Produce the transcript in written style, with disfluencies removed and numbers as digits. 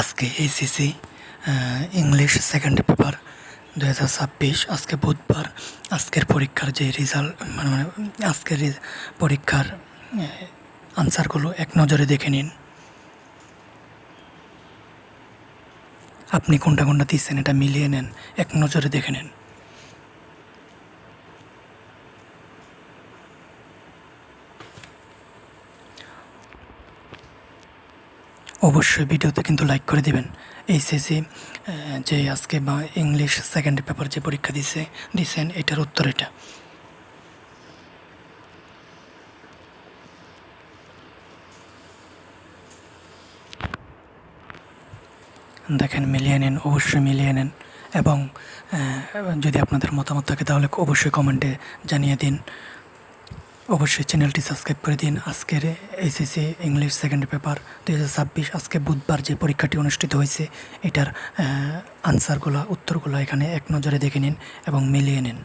আজকে HSC English second paper 2026 আজকে বুধবার। আজকের পরীক্ষার যে রেজাল্ট মানে আজকের পরীক্ষার আনসারগুলো এক নজরে দেখে নিন। আপনি কোনটা কোনটা দিচ্ছেন এটা মিলিয়ে নেন, এক নজরে দেখে নেন। অবশ্যই ভিডিওতে কিন্তু লাইক করে দিবেন। এইচএসসি যে আজকে বা ইংলিশ সেকেন্ড পেপার যে পরীক্ষা দিছেন এটার উত্তর এটা। দেখেন, মিলিয়ে নিন, অবশ্যই মিলিয়ে নেন। এবং যদি আপনাদের মতামত থাকে তাহলে অবশ্যই কমেন্টে জানিয়ে দিন। অবশ্যই চ্যানেলটি সাবস্ক্রাইব করে দিন। আজকের এইচএসসি ইংলিশ সেকেন্ড পেপার 2026 আজকে বুধবার যে পরীক্ষাটি অনুষ্ঠিত হয়েছে এটার উত্তরগুলো এখানে এক নজরে দেখে নিন এবং মিলিয়ে নিন।